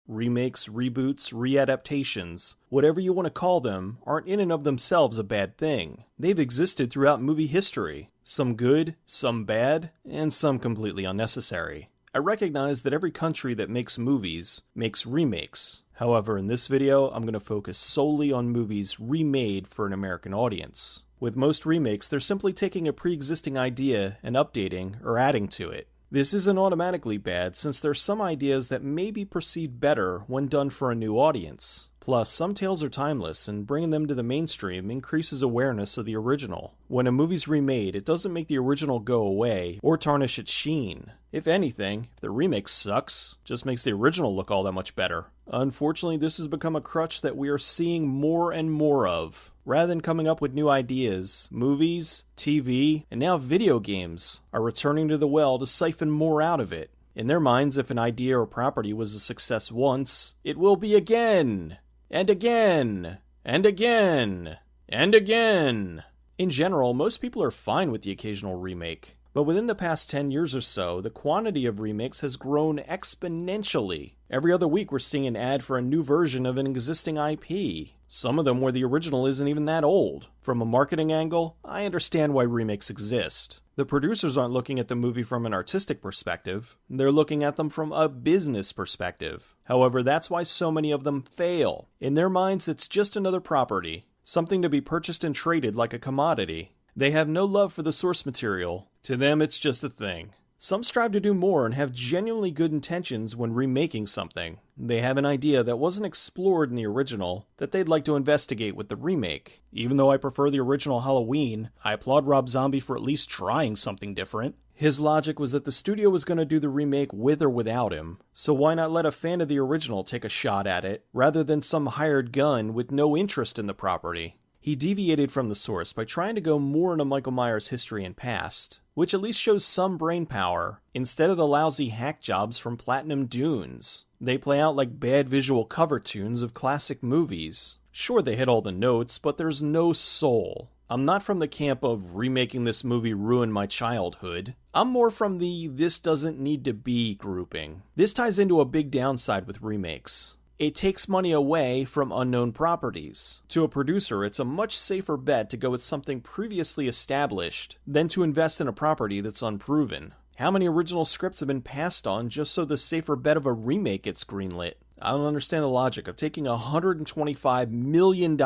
Remakes, reboots, readaptations, whatever you want to call them, aren't in and of themselves a bad thing. They've existed throughout movie history. Some good, some bad, and some completely unnecessary. I recognize that every country that makes movies makes remakes. However, in this video, I'm going to focus solely on movies remade for an American audience. With most remakes, they're simply taking a pre-existing idea and updating or adding to it. This isn't automatically bad, since there's some ideas that may be perceived better when done for a new audience. Plus, some tales are timeless, and bringing them to the mainstream increases awareness of the original. When a movie's remade, it doesn't make the original go away or tarnish its sheen. If anything, if the remake sucks, it just makes the original look all that much better. Unfortunately, this has become a crutch that we are seeing more and more of. Rather than coming up with new ideas, movies, TV, and now video games are returning to the well to siphon more out of it. In their minds, if an idea or property was a success once, it will be again, and again, and again, and again. In general, most people are fine with the occasional remake. But within the past 10 years or so, the quantity of remakes has grown exponentially. Every other week we're seeing an ad for a new version of an existing IP. Some of them where the original isn't even that old. From a marketing angle, I understand why remakes exist. The producers aren't looking at the movie from an artistic perspective, they're looking at them from a business perspective. However, that's why so many of them fail. In their minds, it's just another property, something to be purchased and traded like a commodity. They have no love for the source material. To them, it's just a thing. Some strive to do more and have genuinely good intentions when remaking something. They have an idea that wasn't explored in the original that they'd like to investigate with the remake. Even though I prefer the original Halloween, I applaud Rob Zombie for at least trying something different. His logic was that the studio was going to do the remake with or without him, so why not let a fan of the original take a shot at it, rather than some hired gun with no interest in the property? He deviated from the source by trying to go more into Michael Myers' history and past, which at least shows some brain power, instead of the lousy hack jobs from Platinum Dunes. They play out like bad visual cover tunes of classic movies. Sure, they hit all the notes, but there's no soul. I'm not from the camp of remaking this movie ruined my childhood. I'm more from the this doesn't need to be grouping. This ties into a big downside with remakes. It takes money away from unknown properties. To a producer, it's a much safer bet to go with something previously established than to invest in a property that's unproven. How many original scripts have been passed on just so the safer bet of a remake gets greenlit? I don't understand the logic of taking $125 million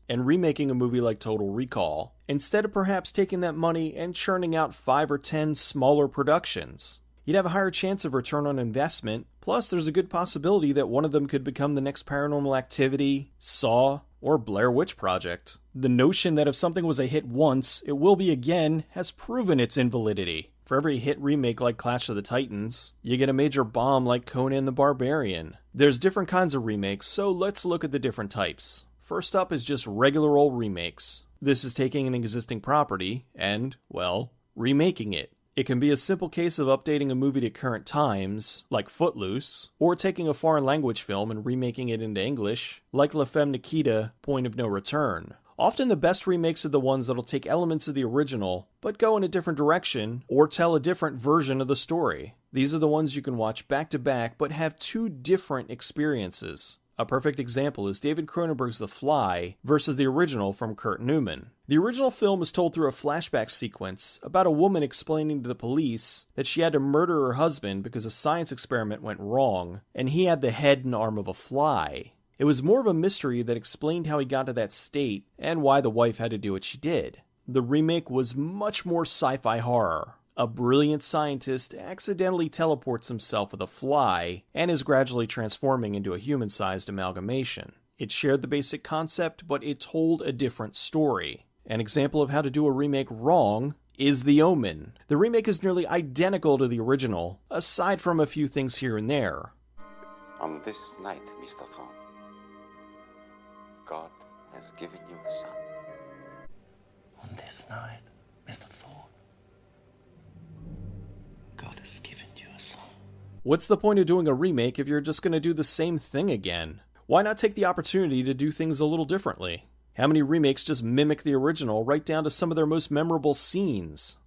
and remaking a movie like Total Recall, instead of perhaps taking that money and churning out 5 or 10 smaller productions. You'd have a higher chance of return on investment, plus there's a good possibility that one of them could become the next Paranormal Activity, Saw, or Blair Witch Project. The notion that if something was a hit once, it will be again has proven its invalidity. For every hit remake like Clash of the Titans, you get a major bomb like Conan the Barbarian. There's different kinds of remakes, so let's look at the different types. First up is just regular old remakes. This is taking an existing property and, well, remaking it. It can be a simple case of updating a movie to current times, like Footloose, or taking a foreign language film and remaking it into English, like La Femme Nikita, Point of No Return. Often the best remakes are the ones that'll take elements of the original, but go in a different direction, or tell a different version of the story. These are the ones you can watch back to back, but have two different experiences. A perfect example is David Cronenberg's The Fly versus the original from Kurt Newman. The original film is told through a flashback sequence about a woman explaining to the police that she had to murder her husband because a science experiment went wrong, and he had the head and arm of a fly. It was more of a mystery that explained how he got to that state and why the wife had to do what she did. The remake was much more sci-fi horror. A brilliant scientist accidentally teleports himself with a fly and is gradually transforming into a human-sized amalgamation. It shared the basic concept, but it told a different story. An example of how to do a remake wrong is The Omen. The remake is nearly identical to the original, aside from a few things here and there. On this night, Mr. Thorne, God has given you a son. On this night, Mr. Thorne, God has given you a son. What's the point of doing a remake if you're just going to do the same thing again? Why not take the opportunity to do things a little differently? How many remakes just mimic the original right down to some of their most memorable scenes?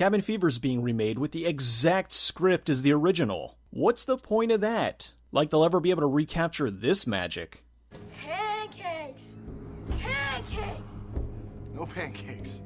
Cabin Fever's being remade with the exact script as the original. What's the point of that? Like they'll ever be able to recapture this magic. Pancakes! Pancakes! No pancakes.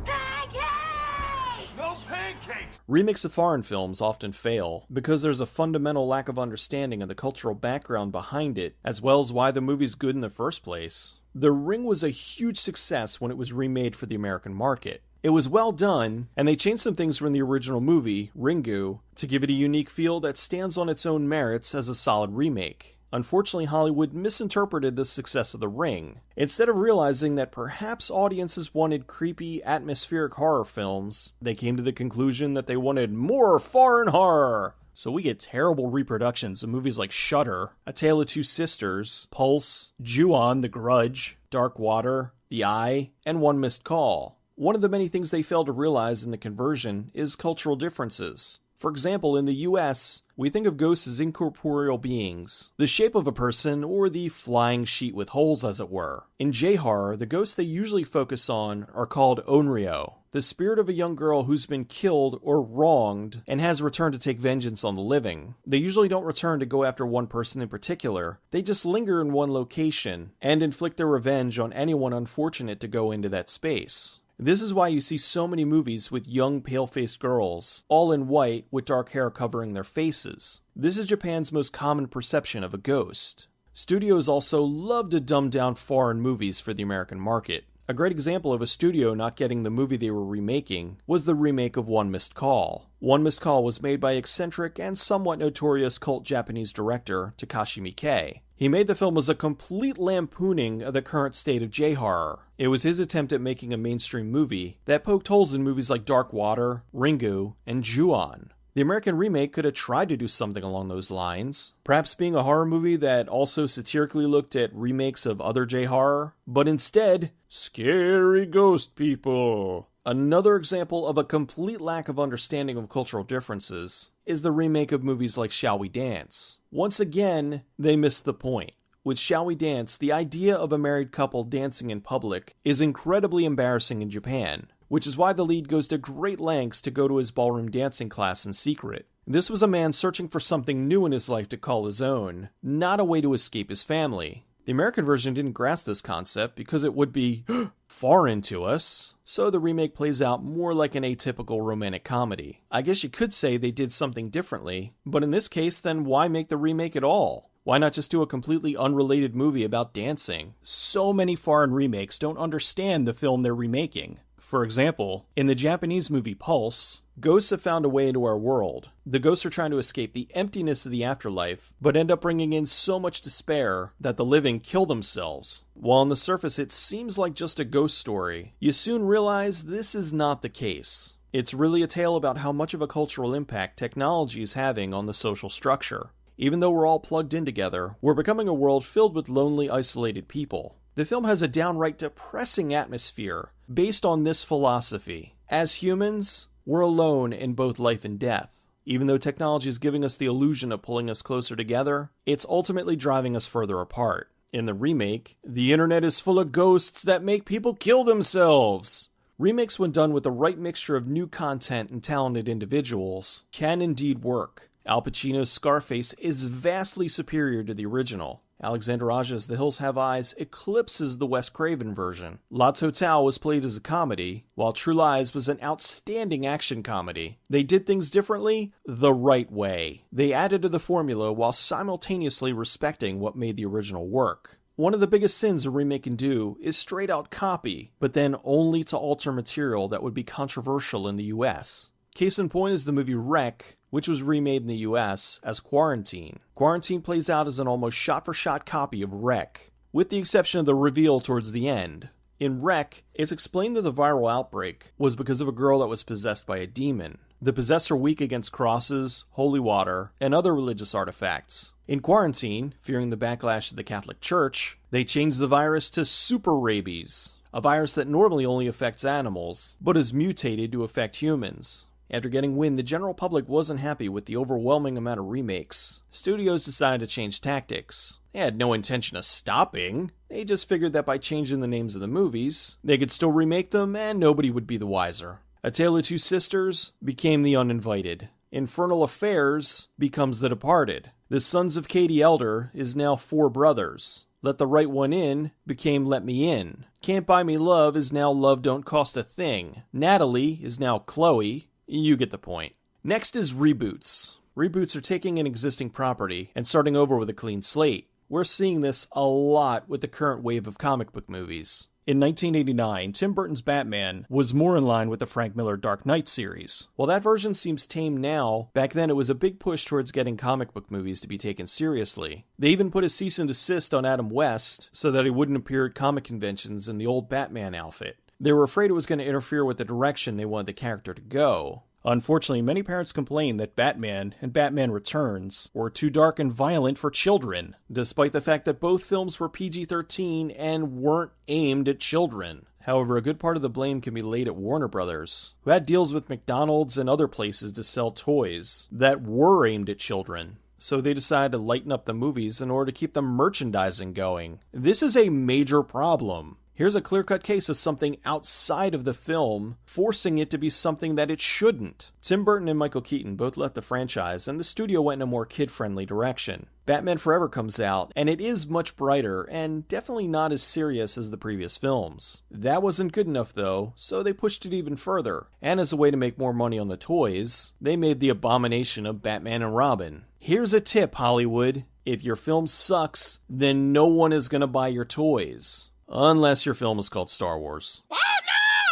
Pancakes! No pancakes! Remakes of foreign films often fail because there's a fundamental lack of understanding of the cultural background behind it, as well as why the movie's good in the first place. The Ring was a huge success when it was remade for the American market. It was well done, and they changed some things from the original movie, Ringu, to give it a unique feel that stands on its own merits as a solid remake. Unfortunately, Hollywood misinterpreted the success of The Ring. Instead of realizing that perhaps audiences wanted creepy, atmospheric horror films, they came to the conclusion that they wanted more foreign horror. So we get terrible reproductions of movies like Shudder, A Tale of Two Sisters, Pulse, Ju-on, The Grudge, Dark Water, The Eye, and One Missed Call. One of the many things they failed to realize in the conversion is cultural differences. For example, in the US, we think of ghosts as incorporeal beings, the shape of a person or the flying sheet with holes as it were. In J-horror, the ghosts they usually focus on are called onryo, the spirit of a young girl who's been killed or wronged and has returned to take vengeance on the living. They usually don't return to go after one person in particular, they just linger in one location and inflict their revenge on anyone unfortunate to go into that space. This is why you see so many movies with young pale-faced girls, all in white with dark hair covering their faces. This is Japan's most common perception of a ghost. Studios also love to dumb down foreign movies for the American market. A great example of a studio not getting the movie they were remaking was the remake of One Missed Call. One Missed Call was made by eccentric and somewhat notorious cult Japanese director Takashi Miike. He made the film as a complete lampooning of the current state of J-horror. It was his attempt at making a mainstream movie that poked holes in movies like Dark Water, Ringu, and Ju-on. The American remake could have tried to do something along those lines, perhaps being a horror movie that also satirically looked at remakes of other J-horror, but instead, scary ghost people. Another example of a complete lack of understanding of cultural differences is the remake of movies like Shall We Dance. Once again, they missed the point. With Shall We Dance, the idea of a married couple dancing in public is incredibly embarrassing in Japan, which is why the lead goes to great lengths to go to his ballroom dancing class in secret. This was a man searching for something new in his life to call his own, not a way to escape his family. The American version didn't grasp this concept because it would be foreign to us, so the remake plays out more like an atypical romantic comedy. I guess you could say they did something differently, but in this case, then why make the remake at all? Why not just do a completely unrelated movie about dancing? So many foreign remakes don't understand the film they're remaking. For example, in the Japanese movie Pulse, ghosts have found a way into our world. The ghosts are trying to escape the emptiness of the afterlife, but end up bringing in so much despair that the living kill themselves. While on the surface it seems like just a ghost story, you soon realize this is not the case. It's really a tale about how much of a cultural impact technology is having on the social structure. Even though we're all plugged in together, we're becoming a world filled with lonely, isolated people. The film has a downright depressing atmosphere based on this philosophy. As humans, we're alone in both life and death. Even though technology is giving us the illusion of pulling us closer together, it's ultimately driving us further apart. In the remake, the internet is full of ghosts that make people kill themselves. Remakes, when done with the right mixture of new content and talented individuals, can indeed work. Al Pacino's Scarface is vastly superior to the original. Alexander Aja's The Hills Have Eyes eclipses the Wes Craven version. Lots Hotel was played as a comedy, while True Lies was an outstanding action comedy. They did things differently, the right way. They added to the formula while simultaneously respecting what made the original work. One of the biggest sins a remake can do is straight out copy, but then only to alter material that would be controversial in the US. Case in point is the movie Wreck, which was remade in the US as Quarantine. Quarantine plays out as an almost shot-for-shot copy of Wreck, with the exception of the reveal towards the end. In Wreck, it's explained that the viral outbreak was because of a girl that was possessed by a demon. The possessed are weak against crosses, holy water, and other religious artifacts. In Quarantine, fearing the backlash of the Catholic Church, they changed the virus to super rabies, a virus that normally only affects animals, but is mutated to affect humans. After getting wind the general public wasn't happy with the overwhelming amount of remakes, studios decided to change tactics. They had no intention of stopping. They just figured that by changing the names of the movies, they could still remake them and nobody would be the wiser. A Tale of Two Sisters became The Uninvited. Infernal Affairs becomes The Departed. The Sons of Katie Elder is now Four Brothers. Let the Right One In became Let Me In. Can't Buy Me Love is now Love Don't Cost a Thing. Natalie is now Chloe. You get the point. Next is reboots. Reboots are taking an existing property and starting over with a clean slate. We're seeing this a lot with the current wave of comic book movies. In 1989, Tim Burton's Batman was more in line with the Frank Miller Dark Knight series. While that version seems tame now, back then it was a big push towards getting comic book movies to be taken seriously. They even put a cease and desist on Adam West so that he wouldn't appear at comic conventions in the old Batman outfit. They were afraid it was going to interfere with the direction they wanted the character to go. Unfortunately, many parents complained that Batman and Batman Returns were too dark and violent for children, despite the fact that both films were PG-13 and weren't aimed at children. However, a good part of the blame can be laid at Warner Brothers, who had deals with McDonald's and other places to sell toys that were aimed at children. So they decided to lighten up the movies in order to keep the merchandising going. This is a major problem. Here's a clear-cut case of something outside of the film, forcing it to be something that it shouldn't. Tim Burton and Michael Keaton both left the franchise, and the studio went in a more kid-friendly direction. Batman Forever comes out, and it is much brighter, and definitely not as serious as the previous films. That wasn't good enough, though, so they pushed it even further. And as a way to make more money on the toys, they made the abomination of Batman and Robin. Here's a tip, Hollywood. If your film sucks, then no one is going to buy your toys. Unless your film is called Star Wars. Oh,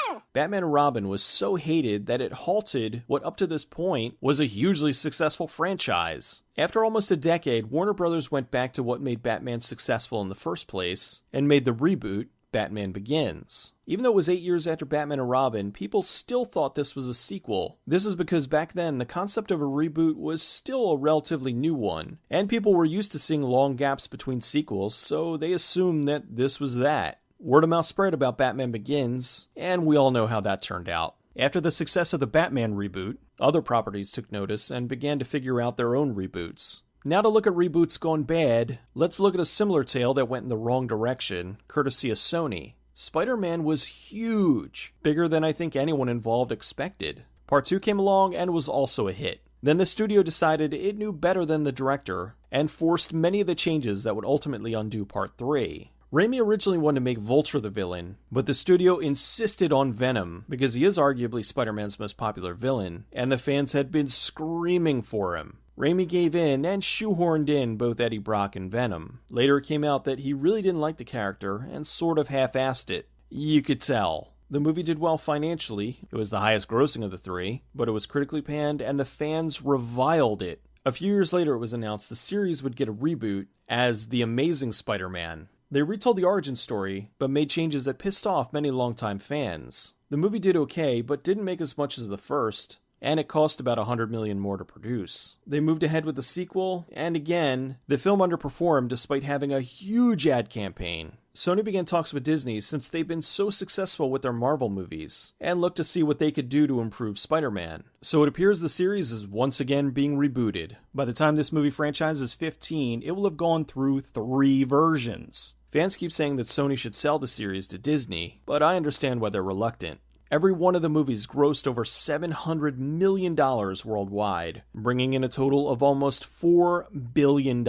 no! Batman and Robin was so hated that it halted what up to this point was a hugely successful franchise. After almost a decade, Warner Brothers went back to what made Batman successful in the first place and made the reboot Batman Begins. Even though it was 8 years after Batman and Robin, people still thought this was a sequel. This is because back then, the concept of a reboot was still a relatively new one, and people were used to seeing long gaps between sequels, so they assumed that this was that. Word of mouth spread about Batman Begins, and we all know how that turned out. After the success of the Batman reboot, other properties took notice and began to figure out their own reboots. Now to look at reboots gone bad, let's look at a similar tale that went in the wrong direction, courtesy of Sony. Spider-Man was huge, bigger than I think anyone involved expected. Part 2 came along and was also a hit. Then the studio decided it knew better than the director, and forced many of the changes that would ultimately undo Part 3. Raimi originally wanted to make Vulture the villain, but the studio insisted on Venom because he is arguably Spider-Man's most popular villain, and the fans had been screaming for him. Raimi gave in and shoehorned in both Eddie Brock and Venom. Later it came out that he really didn't like the character and sort of half-assed it. You could tell. The movie did well financially. It was the highest grossing of the three, but it was critically panned and the fans reviled it. A few years later it was announced the series would get a reboot as The Amazing Spider-Man. They retold the origin story, but made changes that pissed off many longtime fans. The movie did okay, but didn't make as much as the first, and it cost about $100 million more to produce. They moved ahead with the sequel, and again, the film underperformed despite having a huge ad campaign. Sony began talks with Disney since they've been so successful with their Marvel movies, and looked to see what they could do to improve Spider-Man. So it appears the series is once again being rebooted. By the time this movie franchise is 15, it will have gone through 3 versions. Fans keep saying that Sony should sell the series to Disney, but I understand why they're reluctant. Every one of the movies grossed over $700 million worldwide, bringing in a total of almost $4 billion.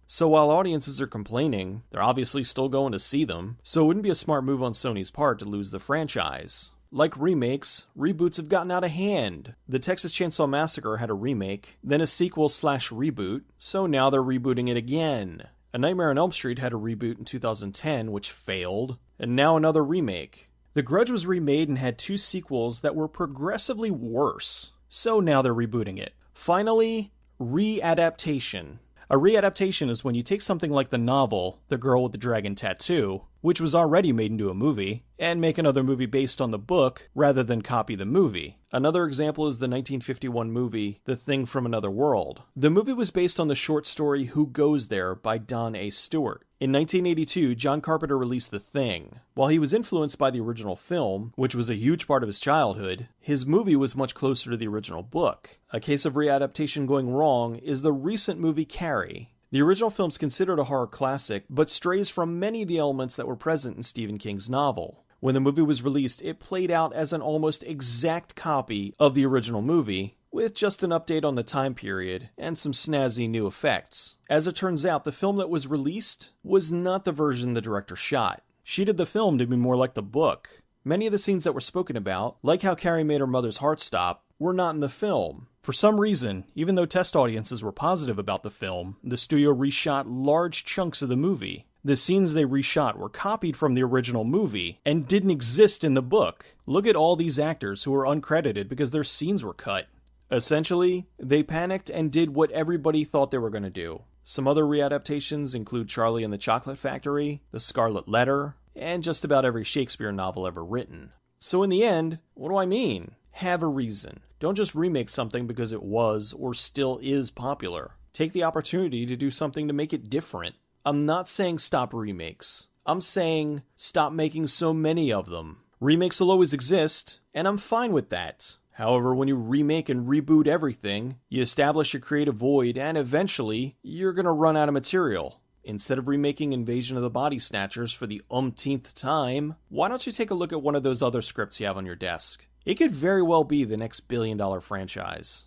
So while audiences are complaining, they're obviously still going to see them, so it wouldn't be a smart move on Sony's part to lose the franchise. Like remakes, reboots have gotten out of hand. The Texas Chainsaw Massacre had a remake, then a sequel/reboot, so now they're rebooting it again. A Nightmare on Elm Street had a reboot in 2010, which failed, and now another remake. The Grudge was remade and had 2 sequels that were progressively worse, so now they're rebooting it. Finally, readaptation. A readaptation is when you take something like the novel, The Girl with the Dragon Tattoo, which was already made into a movie, and make another movie based on the book rather than copy the movie. Another example is the 1951 movie The Thing from Another World. The movie was based on the short story Who Goes There by Don A. Stewart. In 1982, John Carpenter released The Thing. While he was influenced by the original film, which was a huge part of his childhood, his movie was much closer to the original book. A case of readaptation going wrong is the recent movie Carrie. The original film's considered a horror classic, but strays from many of the elements that were present in Stephen King's novel. When the movie was released, it played out as an almost exact copy of the original movie, with just an update on the time period and some snazzy new effects. As it turns out, the film that was released was not the version the director shot. She did the film to be more like the book. Many of the scenes that were spoken about, like how Carrie made her mother's heart stop, were not in the film. For some reason, even though test audiences were positive about the film, the studio reshot large chunks of the movie. The scenes they reshot were copied from the original movie and didn't exist in the book. Look at all these actors who were uncredited because their scenes were cut. Essentially, they panicked and did what everybody thought they were going to do. Some other readaptations include Charlie and the Chocolate Factory, The Scarlet Letter, and just about every Shakespeare novel ever written. So in the end, what do I mean? Have a reason. Don't just remake something because it was or still is popular. Take the opportunity to do something to make it different. I'm not saying stop remakes. I'm saying stop making so many of them. Remakes will always exist, and I'm fine with that. However, when you remake and reboot everything, you establish a creative void, and eventually, you're gonna run out of material. Instead of remaking Invasion of the Body Snatchers for the umpteenth time, why don't you take a look at one of those other scripts you have on your desk? It could very well be the next billion-dollar franchise.